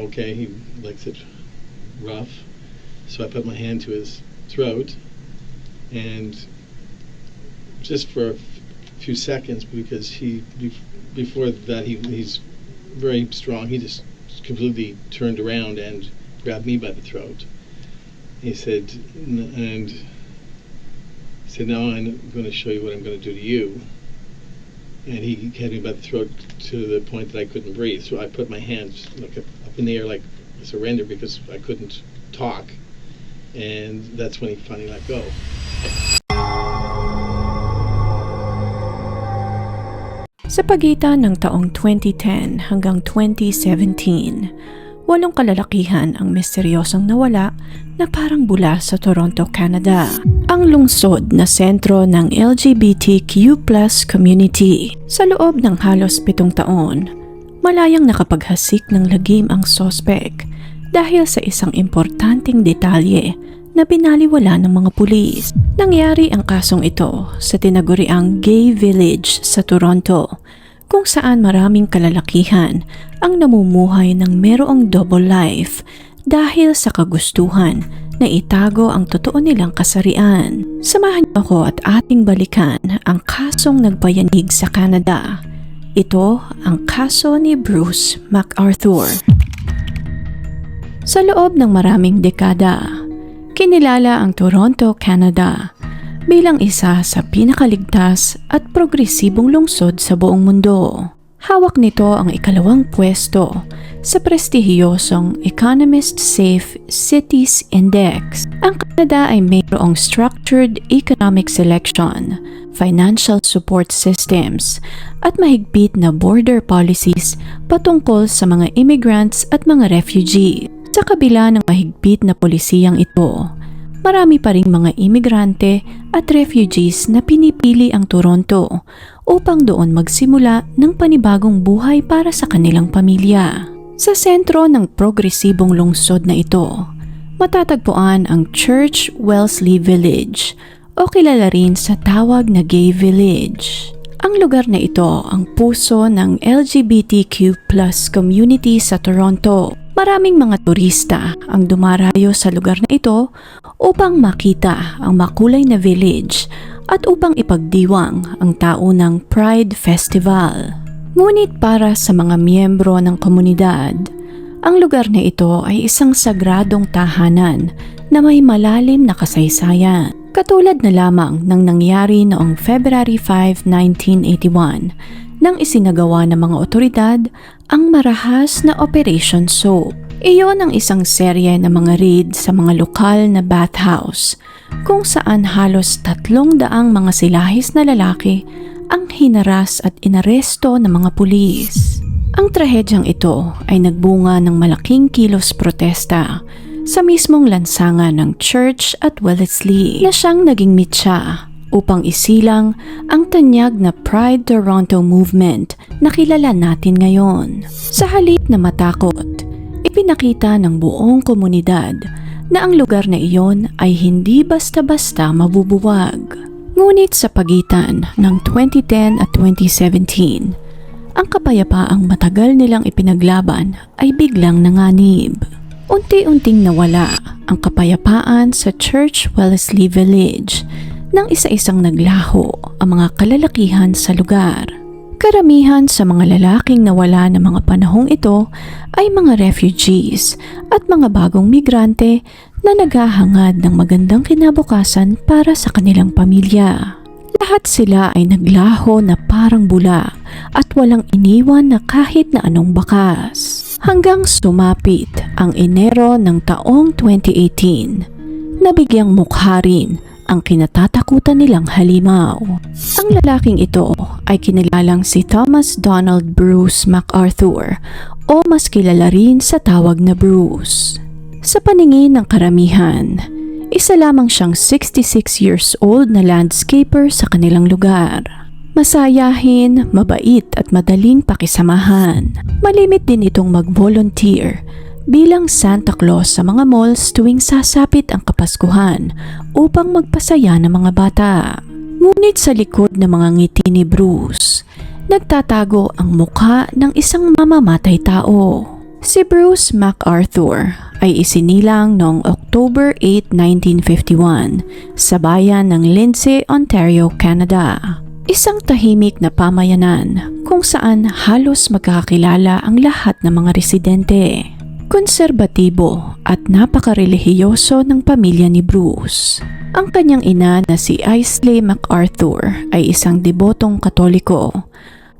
okay, he likes it rough. So I put my hand to his throat, and just for a few seconds, because before that he's very strong, he just completely turned around and grabbed me by the throat. He said, now I'm going to show you what I'm going to do to you. And he had me by the throat to the point that I couldn't breathe. So I put my hands like up in the air, like surrender, because I couldn't talk. And that's when he finally let go. Sa pagitan ng taong 2010 hanggang 2017, 8 kalalakihan ang misteryosong nawala na parang bula sa Toronto, Canada. Ang lungsod na sentro ng LGBTQ+ community. Sa loob ng halos 7 taon, malayang nakapaghasik ng lagim ang sospek dahil sa isang importanteng detalye na binaliwala ng mga pulis. Nangyari ang kasong ito sa tinaguriang Gay Village sa Toronto, kung saan maraming kalalakihan ang namumuhay ng merong double life dahil sa kagustuhan na itago ang totoo nilang kasarian. Samahan niyo ako at ating balikan ang kasong nagpayanig sa Canada. Ito ang kaso ni Bruce McArthur. Sa loob ng maraming dekada, kinilala ang Toronto, Canada bilang isa sa pinakaligtas at progresibong lungsod sa buong mundo. Hawak nito ang 2nd pwesto sa prestihiyosong Economist Safe Cities Index. Ang Canada ay mayroong structured economic selection, financial support systems, at mahigpit na border policies patungkol sa mga immigrants at mga refugee. Sa kabila ng mahigpit na polisiyang ito, marami pa ring mga imigrante at refugees na pinipili ang Toronto upang doon magsimula ng panibagong buhay para sa kanilang pamilya. Sa sentro ng progresibong lungsod na ito, matatagpuan ang Church Wellesley Village o kilala rin sa tawag na Gay Village. Ang lugar na ito ang puso ng LGBTQ+ community sa Toronto. Maraming mga turista ang dumarayo sa lugar na ito upang makita ang makulay na village at upang ipagdiwang ang taunang Pride Festival. Ngunit para sa mga miyembro ng komunidad, ang lugar na ito ay isang sagradong tahanan na may malalim na kasaysayan. Katulad na lamang ng nangyari noong February 5, 1981 nang isinagawa ng mga otoridad ang marahas na Operation Soap. Iyon ang isang serye ng mga raid sa mga lokal na bathhouse kung saan halos 300 mga silahis na lalaki ang hinaras at inaresto ng mga pulis. Ang trahedyang ito ay nagbunga ng malaking kilos protesta sa mismong lansangan ng Church at Wellesley na siyang naging mitya upang isilang ang tanyag na Pride Toronto movement na kilala natin ngayon. Sa halip na matakot, ipinakita ng buong komunidad na ang lugar na iyon ay hindi basta-basta mabubuwag. Ngunit sa pagitan ng 2010 at 2017, ang kapayapaang matagal nilang ipinaglaban ay biglang nanganib. Unti-unting nawala ang kapayapaan sa Church Wellesley Village nang isa-isang naglaho ang mga kalalakihan sa lugar. Karamihan sa mga lalaking nawala ng mga panahong ito ay mga refugees at mga bagong migrante na naghahangad ng magandang kinabukasan para sa kanilang pamilya. Lahat sila ay naglaho na parang bula at walang iniwan na kahit na anong bakas. Hanggang sumapit ang Enero ng taong 2018, nabigyang mukha rin ang kinatatakutan nilang halimaw. Ang lalaking ito ay kinilalang si Thomas Donald Bruce McArthur o mas kilala rin sa tawag na Bruce. Sa paningin ng karamihan, isa lamang siyang 66 years old na landscaper sa kanilang lugar. Masayahin, mabait at madaling pakisamahan. Malimit din itong mag-volunteer bilang Santa Claus sa mga malls tuwing sasapit ang Kapaskuhan upang magpasaya ng mga bata. Ngunit sa likod ng mga ngiti ni Bruce, nagtatago ang mukha ng isang mamamatay tao. Si Bruce MacArthur ay isinilang noong October 8, 1951 sa bayan ng Lindsay, Ontario, Canada. Isang tahimik na pamayanan kung saan halos magkakilala ang lahat ng mga residente. Konserbatibo at napakarelihiyoso ng pamilya ni Bruce. Ang kanyang ina na si Isley MacArthur ay isang debotong Katoliko,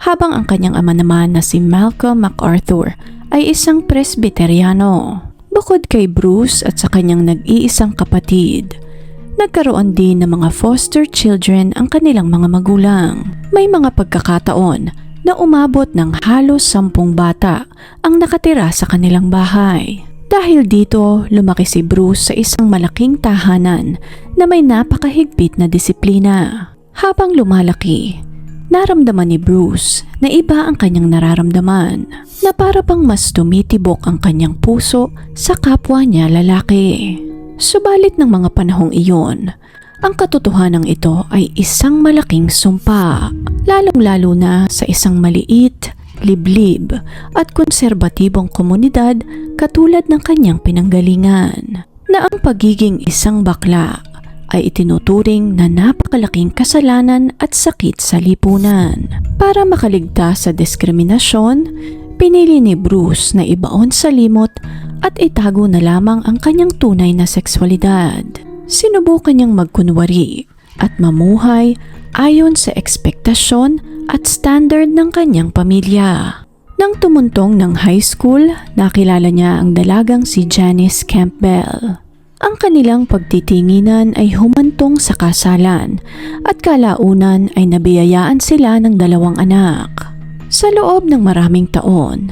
habang ang kanyang ama naman na si Malcolm MacArthur ay isang Presbyteriano. Bukod kay Bruce at sa kanyang nag-iisang kapatid, nagkaroon din ng mga foster children ang kanilang mga magulang. May mga pagkakataon na umabot ng halos 10 bata ang nakatira sa kanilang bahay. Dahil dito, lumaki si Bruce sa isang malaking tahanan na may napakahigpit na disiplina. Habang lumalaki, naramdaman ni Bruce na iba ang kanyang nararamdaman, na para bang mas tumitibok ang kanyang puso sa kapwa niya lalaki. Subalit ng mga panahong iyon, ang katotohanan ito ay isang malaking sumpa, lalong-lalo na sa isang maliit, liblib at konserbatibong komunidad katulad ng kanyang pinanggalingan, na ang pagiging isang bakla ay itinuturing na napakalaking kasalanan at sakit sa lipunan. Para makaligtas sa diskriminasyon, pinili ni Bruce na ibaon sa limot at itago na lamang ang kanyang tunay na sexualidad. Sinubukan niyang magkunwari at mamuhay ayon sa ekspektasyon at standard ng kanyang pamilya. Nang tumuntong ng high school, nakilala niya ang dalagang si Janice Campbell. Ang kanilang pagtitinginan ay humantong sa kasalan at kalaunan ay nabiyayaan sila ng 2 anak. Sa loob ng maraming taon,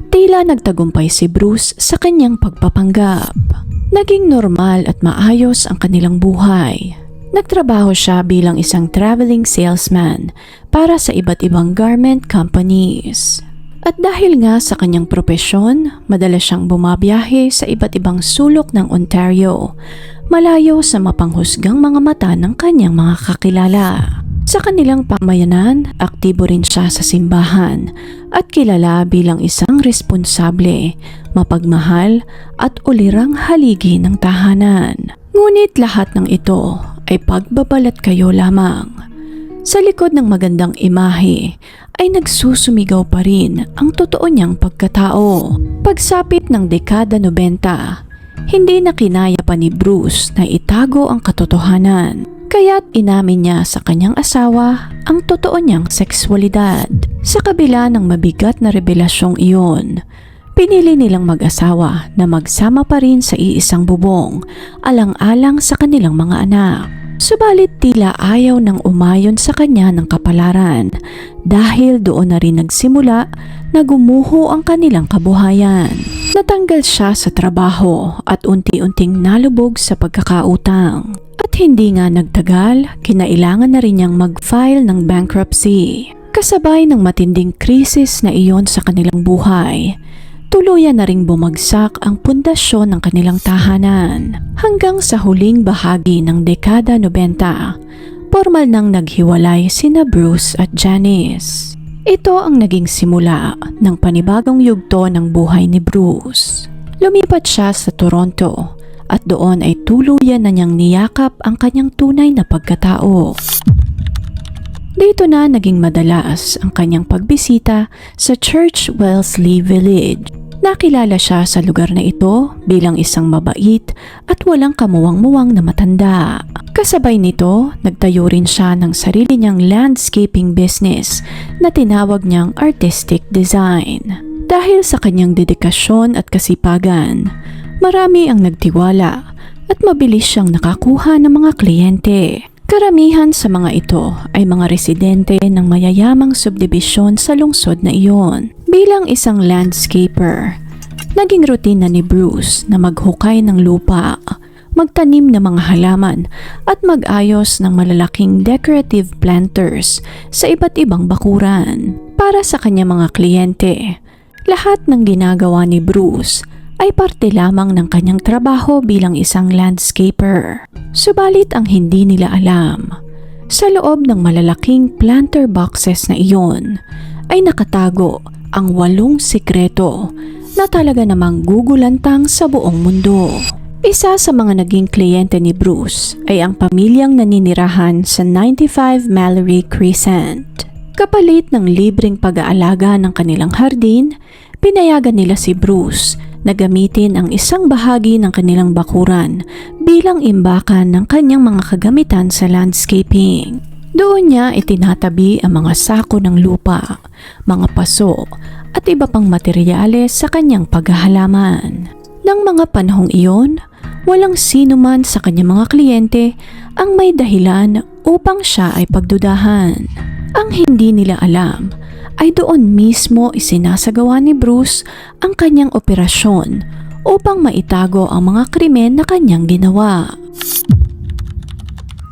tila nagtagumpay si Bruce sa kanyang pagpapanggap. Naging normal at maayos ang kanilang buhay. Nagtrabaho siya bilang isang traveling salesman para sa iba't ibang garment companies. At dahil nga sa kanyang propesyon, madalas siyang bumabiyahe sa iba't ibang sulok ng Ontario, malayo sa mapanghusgang mga mata ng kanyang mga kakilala. Sa kanilang pamayanan, aktibo rin siya sa simbahan at kilala bilang isang responsable, mapagmahal at ulirang haligi ng tahanan. Ngunit lahat ng ito ay pagbabalat kayo lamang. Sa likod ng magandang imahe ay nagsusumigaw pa rin ang totoo niyang pagkatao. Pagsapit ng dekada 90, hindi na kinaya pa ni Bruce na itago ang katotohanan. Kaya't inamin niya sa kanyang asawa ang totoo niyang sexualidad. Sa kabila ng mabigat na revelasyong iyon, pinili nilang mag-asawa na magsama pa rin sa iisang bubong, alang-alang sa kanilang mga anak. Subalit tila ayaw nang umayon sa kanya ng kapalaran dahil doon na rin nagsimula na gumuho ang kanilang kabuhayan. Natanggal siya sa trabaho at unti-unting nalubog sa pagkakautang. At hindi nga nagtagal, kinailangan na rin niyang mag-file ng bankruptcy. Kasabay ng matinding krisis na iyon sa kanilang buhay, tuluyan na ring bumagsak ang pundasyon ng kanilang tahanan. Hanggang sa huling bahagi ng dekada 90, formal nang naghiwalay sina Bruce at Janice. Ito ang naging simula ng panibagong yugto ng buhay ni Bruce. Lumipat siya sa Toronto at doon ay tuluyan na niyang niyakap ang kanyang tunay na pagkatao. Dito na naging madalas ang kanyang pagbisita sa Church Wellesley Village. Nakilala siya sa lugar na ito bilang isang mabait at walang kamuwang-muwang na matanda. Kasabay nito, nagtayo rin siya ng sarili niyang landscaping business na tinawag niyang artistic design. Dahil sa kanyang dedikasyon at kasipagan, marami ang nagtiwala at mabilis siyang nakakuha ng mga kliyente. Karamihan sa mga ito ay mga residente ng mayayamang subdibisyon sa lungsod na iyon. Bilang isang landscaper, naging routine na ni Bruce na maghukay ng lupa, magtanim ng mga halaman at mag-ayos ng malalaking decorative planters sa iba't ibang bakuran. Para sa kanyang mga kliyente, lahat ng ginagawa ni Bruce ay parte lamang ng kanyang trabaho bilang isang landscaper. Subalit ang hindi nila alam, sa loob ng malalaking planter boxes na iyon ay nakatago ang 8 sikreto na talaga namang gugulantang sa buong mundo. Isa sa mga naging kliyente ni Bruce ay ang pamilyang naninirahan sa 95 Mallory Crescent. Kapalit ng libreng pag-aalaga ng kanilang hardin, pinayagan nila si Bruce na gamitin ang isang bahagi ng kanilang bakuran bilang imbakan ng kanyang mga kagamitan sa landscaping. Doon niya itinatabi ang mga sako ng lupa, mga paso at iba pang materyales sa kanyang paghahalaman. Nang mga panahong iyon, walang sino man sa kanyang mga kliyente ang may dahilan upang siya ay pagdudahan. Ang hindi nila alam ay doon mismo isinasagawa ni Bruce ang kanyang operasyon upang maitago ang mga krimen na kanyang ginawa.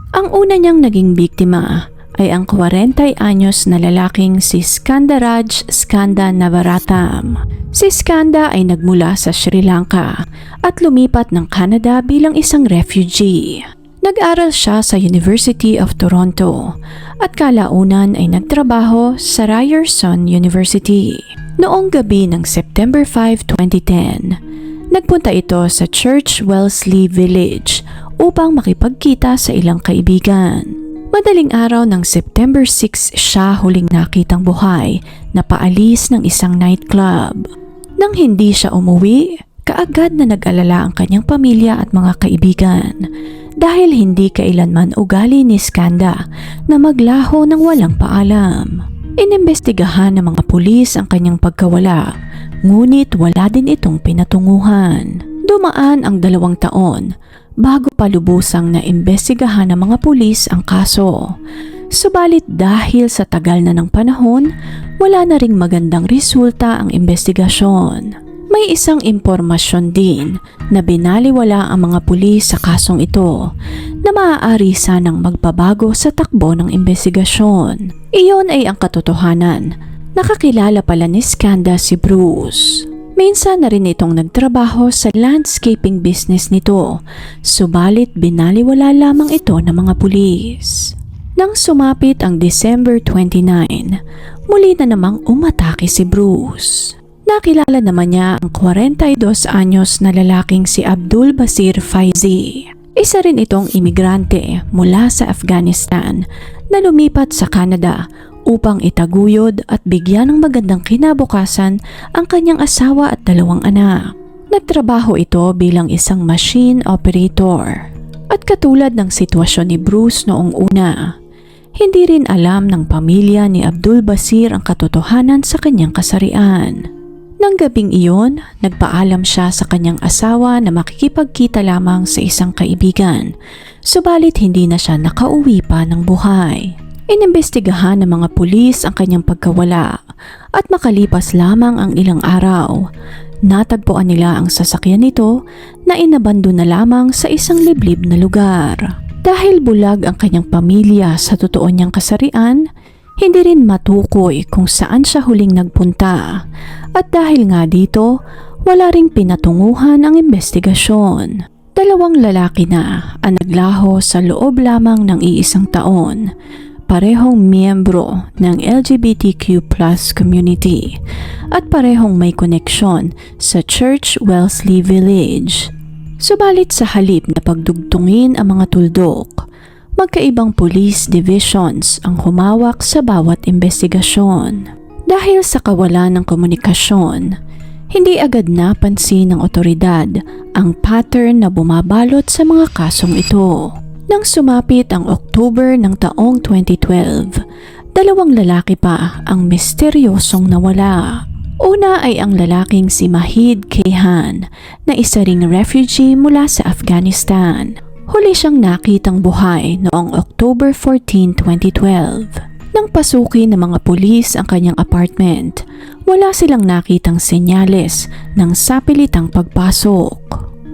Ang una niyang naging biktima ay ang 40 anyos na lalaking si Skandaraj Skanda Navaratham. Si Skanda ay nagmula sa Sri Lanka at lumipat ng Canada bilang isang refugee. Nag-aral siya sa University of Toronto at kalaunan ay nagtrabaho sa Ryerson University. Noong gabi ng September 5, 2010, nagpunta ito sa Church Wellesley Village upang makipagkita sa ilang kaibigan. Madaling araw ng September 6 siya huling nakitang buhay na paalis ng isang nightclub. Nang hindi siya umuwi, kaagad na nag-alala ang kanyang pamilya at mga kaibigan dahil hindi kailanman ugali ni Skanda na maglaho ng walang paalam. Inimbestigahan ng mga pulis ang kanyang pagkawala, ngunit wala din itong pinatunguhan. Dumaan ang 2 taon bago palubusang na imbestigahan ng mga pulis ang kaso. Subalit dahil sa tagal na ng panahon, wala na ring magandang resulta ang investigasyon. May isang impormasyon din na binaliwala ang mga pulis sa kasong ito na maaari sanang magbabago sa takbo ng investigasyon. Iyon ay ang katotohanan. Nakakilala pala ni Skanda si Bruce. Minsan na rin itong nagtrabaho sa landscaping business nito, subalit binaliwala lamang ito ng mga pulis. Nang sumapit ang December 29, muli na namang umatake si Bruce. Nakilala naman niya ang 42 anyos na lalaking si Abdul Basir Faizi. Isa rin itong imigrante mula sa Afghanistan na lumipat sa Canada upang itaguyod at bigyan ng magandang kinabukasan ang kanyang asawa at 2 anak. Nagtrabaho ito bilang isang machine operator. At katulad ng sitwasyon ni Bruce noong una, hindi rin alam ng pamilya ni Abdul Basir ang katotohanan sa kanyang kasarian. Nang gabing iyon, nagpaalam siya sa kanyang asawa na makikipagkita lamang sa isang kaibigan, subalit hindi na siya nakauwi pa ng buhay. Inimbestigahan ng mga pulis ang kanyang pagkawala at makalipas lamang ang ilang araw, natagpuan nila ang sasakyan nito na inabando na lamang sa isang liblib na lugar. Dahil bulag ang kanyang pamilya sa totoo niyang kasarian, hindi rin matukoy kung saan siya huling nagpunta at dahil nga dito, wala ring pinatunguhan ang investigasyon. 2 lalaki na ang naglaho sa loob lamang ng iisang taon, parehong miyembro ng LGBTQ+ community at parehong may koneksyon sa Church Wellesley Village. Subalit sa halip na pagdugtungin ang mga tuldok, magkaibang police divisions ang humawak sa bawat investigasyon. Dahil sa kawalan ng komunikasyon, hindi agad napansin ng otoridad ang pattern na bumabalot sa mga kasong ito. Nang sumapit ang October ng taong 2012, 2 lalaki pa ang misteryosong nawala. Una ay ang lalaking si Mahid Kayhan na isa ring refugee mula sa Afghanistan. Huli siyang nakitang buhay noong October 14, 2012. Nang pasukin ng mga pulis ang kanyang apartment, wala silang nakitang senyales ng sapilitang pagpasok.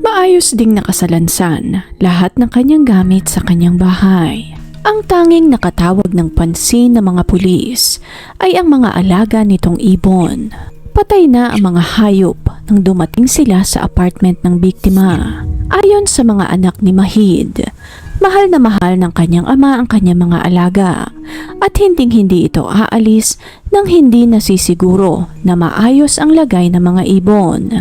Maayos ding nakasalansan lahat ng kanyang gamit sa kanyang bahay. Ang tanging nakatawag ng pansin ng mga pulis ay ang mga alaga nitong ibon. Patay na ang mga hayop nang dumating sila sa apartment ng biktima. Ayon sa mga anak ni Mahid, mahal na mahal ng kanyang ama ang kanyang mga alaga at hinding-hindi ito aalis nang hindi nasisiguro na maayos ang lagay ng mga ibon,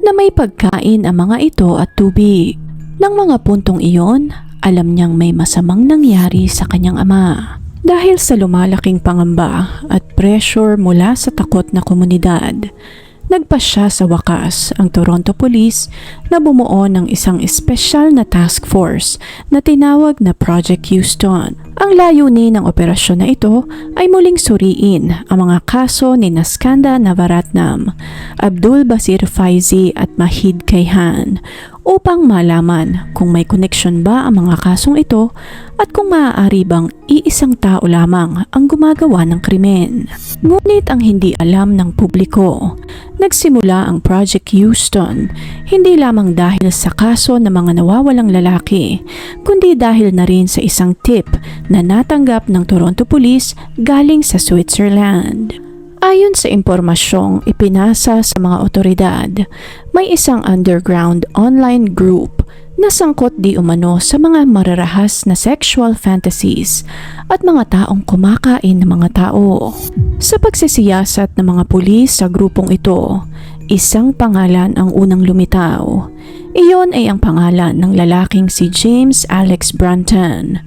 na may pagkain ang mga ito at tubig. Nang mga puntong iyon, alam niyang may masamang nangyari sa kanyang ama. Dahil sa lumalaking pangamba at pressure mula sa takot na komunidad, nagpasya sa wakas ang Toronto Police na bumuo ng isang espesyal na task force na tinawag na Project Houston. Ang layunin ng operasyon na ito ay muling suriin ang mga kaso ni Skanda Navaratnam, Abdul Basir Faizi at Mahid Kayhan upang malaman kung may koneksyon ba ang mga kasong ito at kung maaari bang iisang tao lamang ang gumagawa ng krimen. Ngunit ang hindi alam ng publiko, nagsimula ang Project Houston hindi lamang dahil sa kaso ng mga nawawalang lalaki, kundi dahil na rin sa isang tip na natanggap ng Toronto Police galing sa Switzerland. Ayon sa impormasyong ipinasa sa mga otoridad, may isang underground online group na sangkot di umano sa mga mararahas na sexual fantasies at mga taong kumakain ng mga tao. Sa pagsisiyasat ng mga pulis sa grupong ito, isang pangalan ang unang lumitaw. Iyon ay ang pangalan ng lalaking si James Alex Brunton.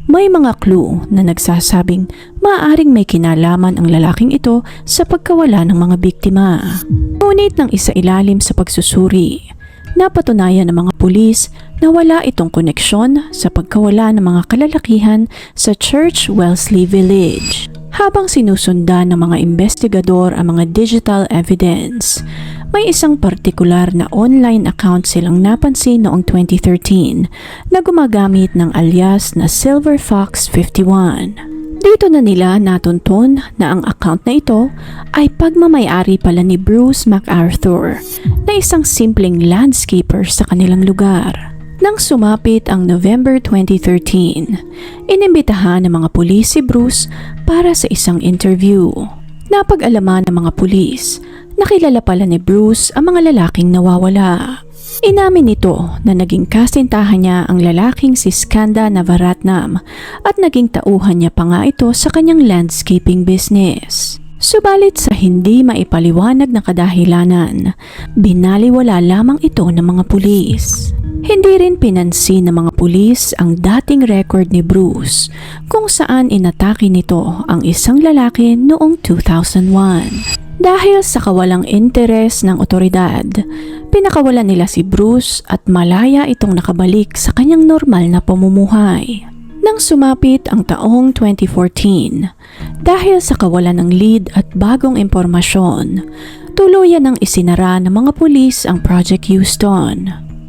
May mga clue na nagsasabing maaaring may kinalaman ang lalaking ito sa pagkawala ng mga biktima. Ngunit nang isailalim sa pagsusuri, napatunayan ng mga pulis na wala itong koneksyon sa pagkawala ng mga kalalakihan sa Church Wellesley Village. Habang sinusundan ng mga investigador ang mga digital evidence, may isang partikular na online account silang napansin noong 2013 na gumagamit ng alias na Silver Fox 51. Dito na nila natuntun na ang account na ito ay pagmamayari pala ni Bruce MacArthur, na isang simpleng landscaper sa kanilang lugar. Nang sumapit ang November 2013, inimbitahan ng mga pulis si Bruce para sa isang interview. Napag-alaman ng mga pulis, nakilala pala ni Bruce ang mga lalaking nawawala. Inamin nito na naging kasintahan niya ang lalaking si Skanda Navaratnam at naging tauhan niya pa nga ito sa kanyang landscaping business. Subalit sa hindi maipaliwanag na kadahilanan, binaliwala lamang ito ng mga pulis. Hindi rin pinansin ng mga pulis ang dating record ni Bruce kung saan inatake nito ang isang lalaki noong 2001. Dahil sa kawalang interes ng otoridad, pinakawalan nila si Bruce at malaya itong nakabalik sa kanyang normal na pamumuhay. Nang sumapit ang taong 2014, dahil sa kawalan ng lead at bagong impormasyon, tuluyan ng isinara ng mga pulis ang Project Houston.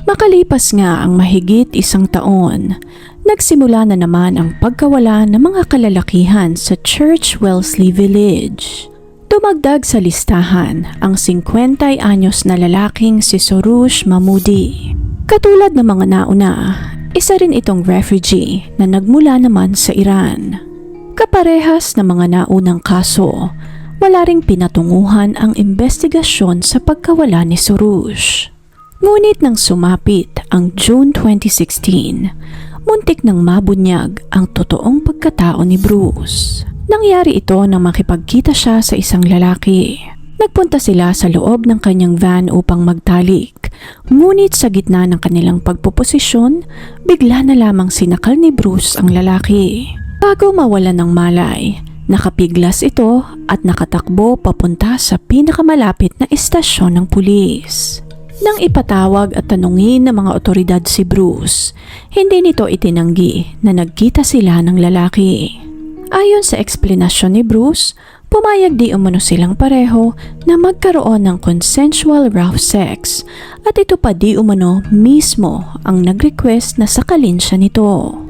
Makalipas nga ang mahigit isang taon, nagsimula na naman ang pagkawala ng mga kalalakihan sa Church Wellesley Village. Dumagdag sa listahan ang 50 anyos na lalaking si Soroush Mahmoudi. Katulad ng mga nauna, isa rin itong refugee na nagmula naman sa Iran. Kaparehas ng mga naunang kaso, wala ring pinatunguhan ang investigasyon sa pagkawala ni Soroush. Ngunit nang sumapit ang June 2016, muntik nang mabunyag ang totoong pagkatao ni Bruce. Nangyari ito nang makipagkita siya sa isang lalaki. Nagpunta sila sa loob ng kanyang van upang magtalik. Ngunit sa gitna ng kanilang pagpuposisyon, bigla na lamang sinakal ni Bruce ang lalaki. Bago mawala ng malay, nakapiglas ito at nakatakbo papunta sa pinakamalapit na istasyon ng pulis. Nang ipatawag at tanungin ng mga otoridad si Bruce, hindi nito itinanggi na nagkita sila ng lalaki. Ayon sa eksplanasyon ni Bruce, pumayag di umano silang pareho na magkaroon ng consensual rough sex at ito pa di umano mismo ang nag-request na sakalin siya nito.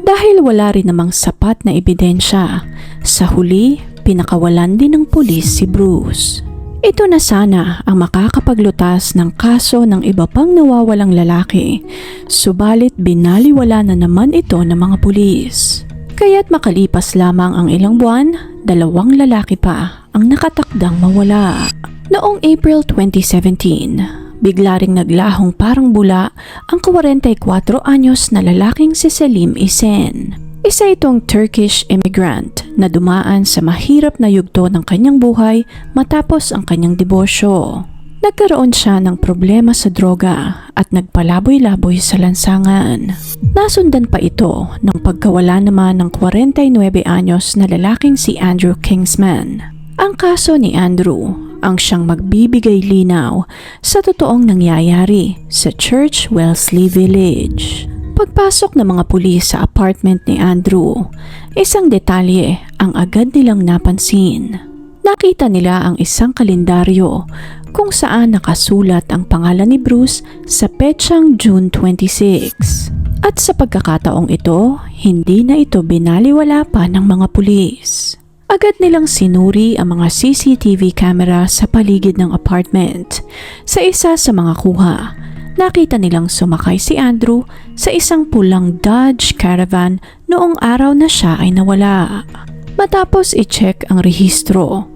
Dahil wala rin namang sapat na ebidensya, sa huli pinakawalan din ng pulis si Bruce. Ito na sana ang makakapaglutas ng kaso ng iba pang nawawalang lalaki, subalit binaliwala na naman ito ng mga pulis. Kaya't makalipas lamang ang ilang buwan, 2 lalaki pa ang nakatakdang mawala. Noong April 2017, bigla ring naglahong parang bula ang 44 anyos na lalaking si Selim Isen. Isa itong Turkish immigrant na dumaan sa mahirap na yugto ng kanyang buhay matapos ang kanyang diborsyo. Nagkaroon siya ng problema sa droga at nagpalaboy-laboy sa lansangan. Nasundan pa ito ng pagkawala naman ng 49 anyos na lalaking si Andrew Kingsman. Ang kaso ni Andrew ang siyang magbibigay linaw sa totoong nangyayari sa Church Wellesley Village. Pagpasok ng mga pulis sa apartment ni Andrew, isang detalye ang agad nilang napansin. Nakita nila ang isang kalendaryo kung saan nakasulat ang pangalan ni Bruce sa petsang June 26. At sa pagkakataong ito, hindi na ito binaliwala pa ng mga pulis. Agad nilang sinuri ang mga CCTV camera sa paligid ng apartment. Sa isa sa mga kuha, nakita nilang sumakay si Andrew sa isang pulang Dodge Caravan noong araw na siya ay nawala. Matapos i-check ang rehistro,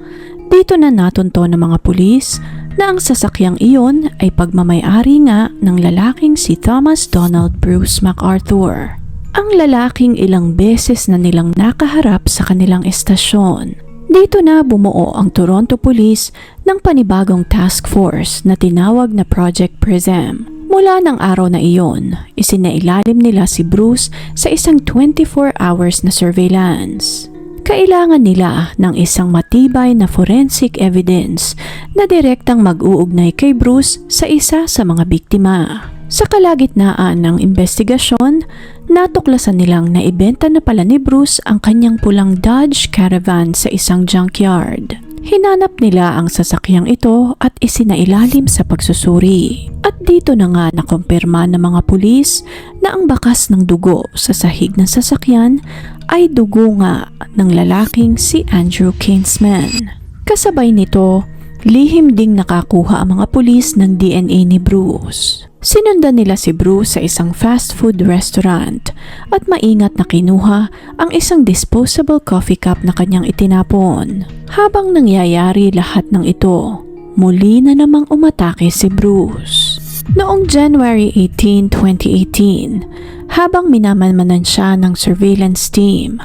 dito na natunto ng mga pulis na ang sasakyang iyon ay pagmamay-ari nga ng lalaking si Thomas Donald Bruce MacArthur. Ang lalaking ilang beses na nilang nakaharap sa kanilang estasyon. Dito na bumuo ang Toronto Police ng panibagong task force na tinawag na Project Prism. Mula ng araw na iyon, isinailalim nila si Bruce sa isang 24 hours na surveillance. Kailangan nila ng isang matibay na forensic evidence na direktang mag-uugnay kay Bruce sa isa sa mga biktima. Sa kalagitnaan ng investigasyon, natuklasan nilang naibenta na pala ni Bruce ang kanyang pulang Dodge Caravan sa isang junkyard. Hinanap nila ang sasakyang ito at isinailalim sa pagsusuri. At dito na nga nakumpirma ng mga pulis na ang bakas ng dugo sa sahig ng sasakyan ay dugo nga ng lalaking si Andrew Kingsman. Kasabay nito, lihim ding nakakuha ang mga pulis ng DNA ni Bruce. Sinundan nila si Bruce sa isang fast food restaurant at maingat na kinuha ang isang disposable coffee cup na kanyang itinapon. Habang nangyayari lahat ng ito, muli na namang umatake si Bruce. Noong January 18, 2018, habang minamanmanan siya ng surveillance team,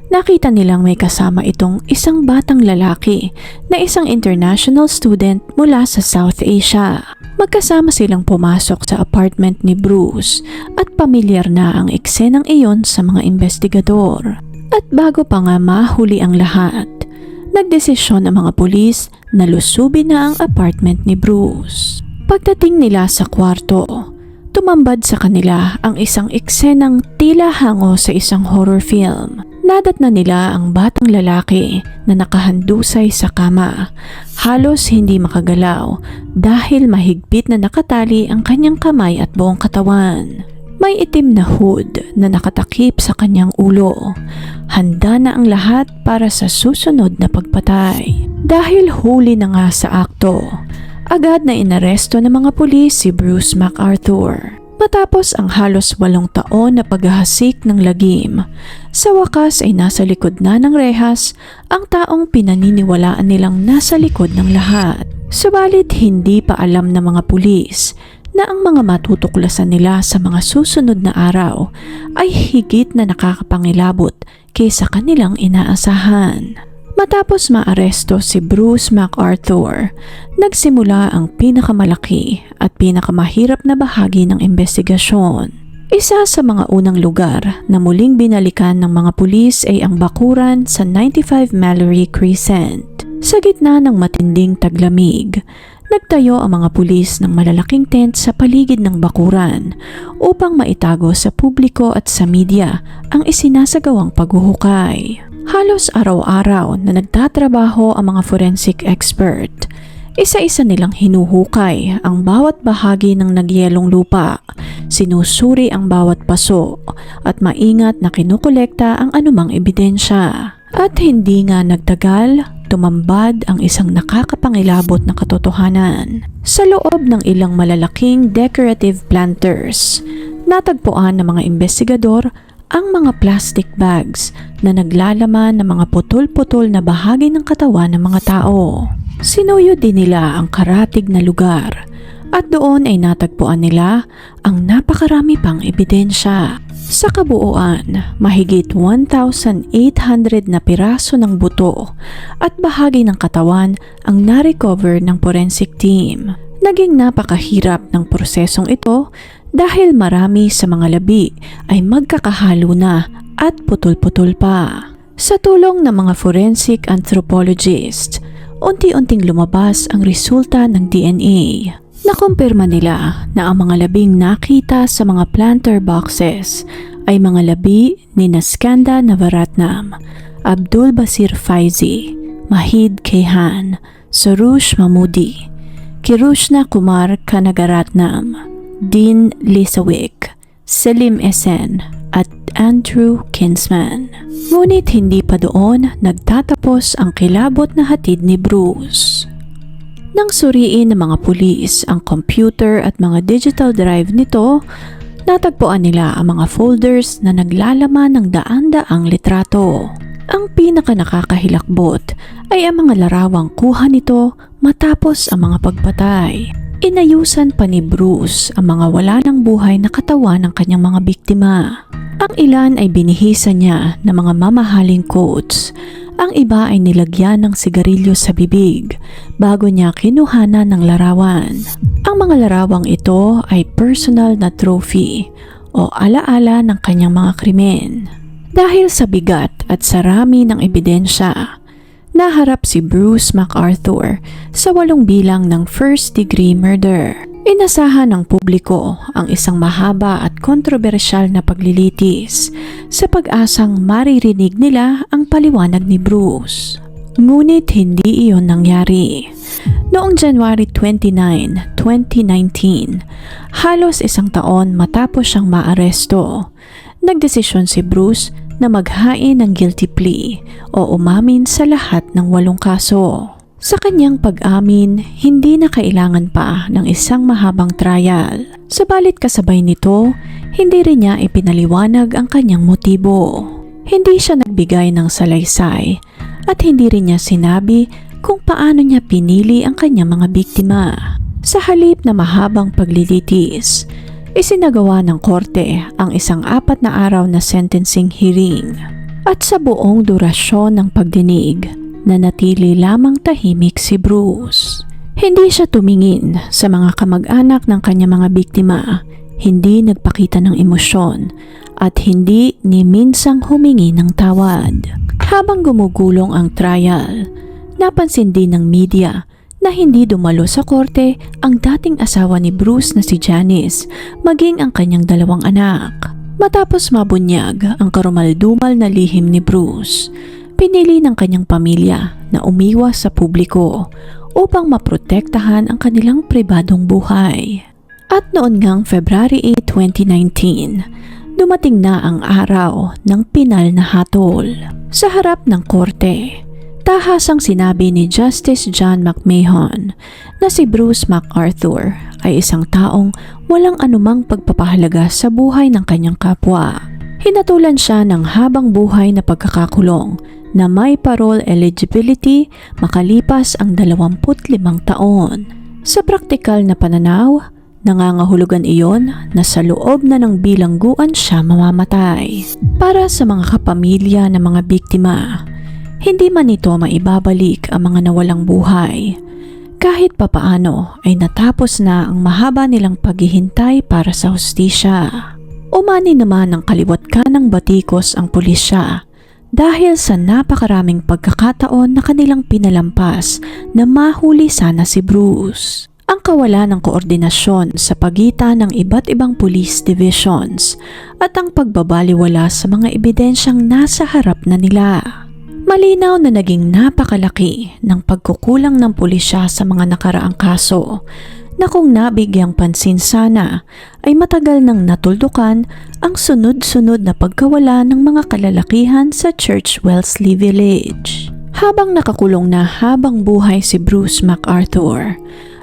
nakita nilang may kasama itong isang batang lalaki na isang international student mula sa South Asia. Magkasama silang pumasok sa apartment ni Bruce at pamilyar na ang eksenang iyon sa mga investigador. At bago pa nga mahuli ang lahat, nagdesisyon ang mga pulis na lusubin na ang apartment ni Bruce. Pagdating nila sa kwarto, tumambad sa kanila ang isang eksenang tila hango sa isang horror film. Nadatna nila ang batang lalaki na nakahandusay sa kama, halos hindi makagalaw dahil mahigpit na nakatali ang kanyang kamay at buong katawan. May itim na hood na nakatakip sa kanyang ulo. Handa na ang lahat para sa susunod na pagpatay. Dahil huli na nga sa akto, agad na inaresto ng mga pulis si Bruce MacArthur. Matapos ang halos 8 taon na paghahasik ng lagim, sa wakas ay nasa likod na ng rehas ang taong pinaniniwalaan nilang nasa likod ng lahat. Subalit hindi pa alam ng mga pulis na ang mga matutuklasan nila sa mga susunod na araw ay higit na nakakapangilabot kaysa kanilang inaasahan. Matapos maaresto si Bruce MacArthur, nagsimula ang pinakamalaki at pinakamahirap na bahagi ng investigasyon. Isa sa mga unang lugar na muling binalikan ng mga pulis ay ang bakuran sa 95 Mallory Crescent. Sa gitna ng matinding taglamig, nagtayo ang mga pulis ng malalaking tent sa paligid ng bakuran upang maitago sa publiko at sa media ang isinasagawang paghuhukay. Halos araw-araw na nagtatrabaho ang mga forensic expert. Isa-isa nilang hinuhukay ang bawat bahagi ng nagyelong lupa, sinusuri ang bawat paso, at maingat na kinukolekta ang anumang ebidensya. At hindi nga nagtagal, tumambad ang isang nakakapangilabot na katotohanan. Sa loob ng ilang malalaking decorative planters, natagpuan ng mga investigador ang mga plastic bags na naglalaman ng mga putol-putol na bahagi ng katawan ng mga tao. Sinuyo din nila ang karatig na lugar at doon ay natagpuan nila ang napakarami pang ebidensya. Sa kabuuan, mahigit 1,800 na piraso ng buto at bahagi ng katawan ang na-recover ng forensic team. Naging napakahirap ng prosesong ito dahil marami sa mga labi ay magkakahalo na at putol-putol pa. Sa tulong ng mga forensic anthropologist, unti-unting lumabas ang resulta ng DNA. Nakumpirma nila na ang mga labing nakita sa mga planter boxes ay mga labi ni Skanda Navaratnam, Abdul Basir Faizi, Mahid Kayhan, Soroush Mahmoudi, Kirushna Kumar Kanagaratnam, Dean Lisawik, Selim Esen at Andrew Kinsman. Ngunit hindi pa doon nagtatapos ang kilabot na hatid ni Bruce. Nang suriin ng mga pulis ang computer at mga digital drive nito, natagpuan nila ang mga folders na naglalaman ng daan-daang litrato. Ang pinaka nakakahilakbot ay ang mga larawang kuha nito matapos ang mga pagpatay. Inayusan pa ni Bruce ang mga wala ng buhay na katawan ng kanyang mga biktima. Ang ilan ay binihisan niya ng mga mamahaling coats. Ang iba ay nilagyan ng sigarilyo sa bibig bago niya kinuhanan ng larawan. Ang mga larawang ito ay personal na trophy o alaala ng kanyang mga krimen. Dahil sa bigat at sarami ng ebidensya, naharap si Bruce MacArthur sa 8 bilang ng first-degree murder. Inasahan ng publiko ang isang mahaba at kontrobersyal na paglilitis sa pag-asang maririnig nila ang paliwanag ni Bruce. Ngunit hindi iyon nangyari. Noong January 29, 2019, halos 1 taon matapos siyang maaresto, nagdesisyon si Bruce na maghain ng guilty plea o umamin sa lahat ng 8 kaso. Sa kanyang pag-amin, hindi na kailangan pa ng isang mahabang trial. Subalit kasabay nito, hindi rin niya ipinaliwanag ang kanyang motibo. Hindi siya nagbigay ng salaysay at hindi rin niya sinabi kung paano niya pinili ang kanyang mga biktima. Sa halip na mahabang paglilitis, isinagawa ng korte ang isang 4 na araw na sentencing hearing. At sa buong durasyon ng pagdinig, nanatili lamang tahimik si Bruce. Hindi siya tumingin sa mga kamag-anak ng kanyang mga biktima, hindi nagpakita ng emosyon, at hindi ni minsang humingi ng tawad. Habang gumugulong ang trial, napansin din ng media na hindi dumalo sa korte ang dating asawa ni Bruce na si Janice, maging ang kanyang 2 anak. Matapos mabunyag ang karumaldumal na lihim ni Bruce, pinili ng kanyang pamilya na umiwas sa publiko upang maprotektahan ang kanilang pribadong buhay. At noon ngang February 8, 2019, dumating na ang araw ng pinal na hatol. Sa harap ng korte, tahasang sinabi ni Justice John McMahon na si Bruce MacArthur ay isang taong walang anumang pagpapahalaga sa buhay ng kanyang kapwa. Hinatulan siya ng habang buhay na pagkakakulong na may parole eligibility makalipas ang 25 taon. Sa praktikal na pananaw, nangangahulugan iyon na sa loob na ng bilangguan siya mamamatay. Para sa mga kapamilya ng mga biktima, hindi man ito maibabalik ang mga nawalang buhay. Kahit papaano ay natapos na ang mahaba nilang paghihintay para sa hustisya. Umani naman ng kaliwat kanang batikos ang pulisya dahil sa napakaraming pagkakataon na kanilang pinalampas na mahuli sana si Bruce. Ang kawalan ng koordinasyon sa pagitan ng iba't ibang police divisions at ang pagbabaliwala sa mga ebidensyang nasa harap na nila. Malinaw na naging napakalaki ng pagkukulang ng pulisya sa mga nakaraang kaso na kung nabigyang pansin sana ay matagal nang natuldukan ang sunod-sunod na pagkawala ng mga kalalakihan sa Church Wellesley Village. Habang nakakulong na habang buhay si Bruce MacArthur,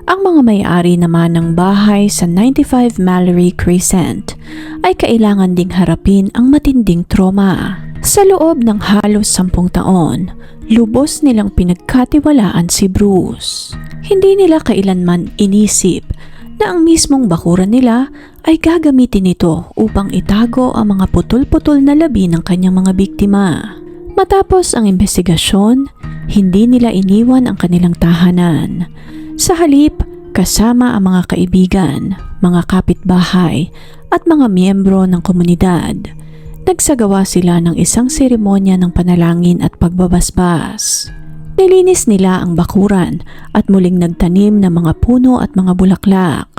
ang mga may-ari naman ng bahay sa 95 Mallory Crescent ay kailangan ding harapin ang matinding trauma. Sa loob ng halos 10 taon, lubos nilang pinagkatiwalaan si Bruce. Hindi nila kailanman inisip na ang mismong bakuran nila ay gagamitin ito upang itago ang mga putol-putol na labi ng kanyang mga biktima. Matapos ang investigasyon, hindi nila iniwan ang kanilang tahanan. Sa halip, kasama ang mga kaibigan, mga kapitbahay at mga miyembro ng komunidad, nagsagawa sila ng isang seremonya ng panalangin at pagbabasbas. Nilinis nila ang bakuran at muling nagtanim ng mga puno at mga bulaklak.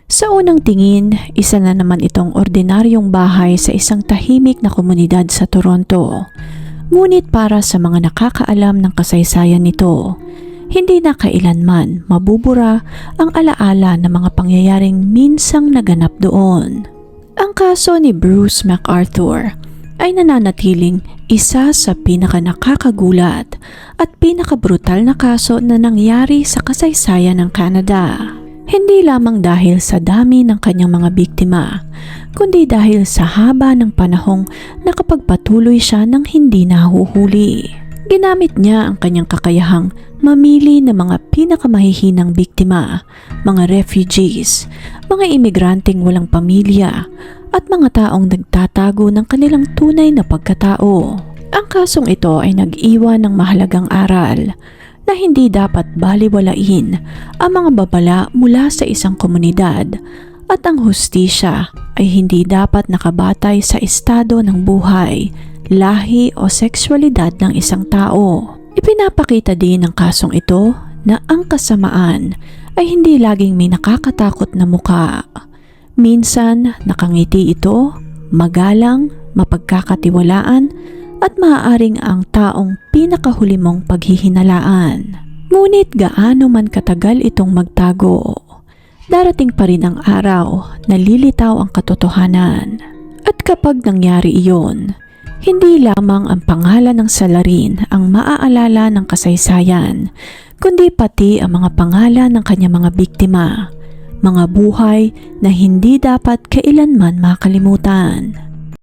Sa unang tingin, isa na naman itong ordinaryong bahay sa isang tahimik na komunidad sa Toronto. Ngunit para sa mga nakakaalam ng kasaysayan nito, hindi na kailanman mabubura ang alaala ng mga pangyayaring minsang naganap doon. Ang kaso ni Bruce McArthur ay nananatiling isa sa pinakanakakagulat at pinakabrutal na kaso na nangyari sa kasaysayan ng Canada. Hindi lamang dahil sa dami ng kanyang mga biktima, kundi dahil sa haba ng panahong nakapagpatuloy siya ng hindi nahuhuli. Ginamit niya ang kanyang kakayahang mamili ng mga pinakamahihinang biktima, mga refugees, mga imigranteng walang pamilya, at mga taong nagtatago ng kanilang tunay na pagkatao. Ang kasong ito ay nag-iwan ng mahalagang aral na hindi dapat baliwalain ang mga babala mula sa isang komunidad at ang hustisya ay hindi dapat nakabatay sa estado ng buhay, lahi o sexualidad ng isang tao. Ipinapakita din ng kasong ito na ang kasamaan ay hindi laging may nakakatakot na muka. Minsan nakangiti ito, magalang, mapagkakatiwalaan at maaaring ang taong pinakahuli mong paghihinalaan. Ngunit gaano man katagal itong magtago, darating pa rin ang araw na lilitaw ang katotohanan. At kapag nangyari iyon, hindi lamang ang pangalan ng salarin ang maaalala ng kasaysayan, kundi pati ang mga pangalan ng kanyang mga biktima, mga buhay na hindi dapat kailanman makalimutan.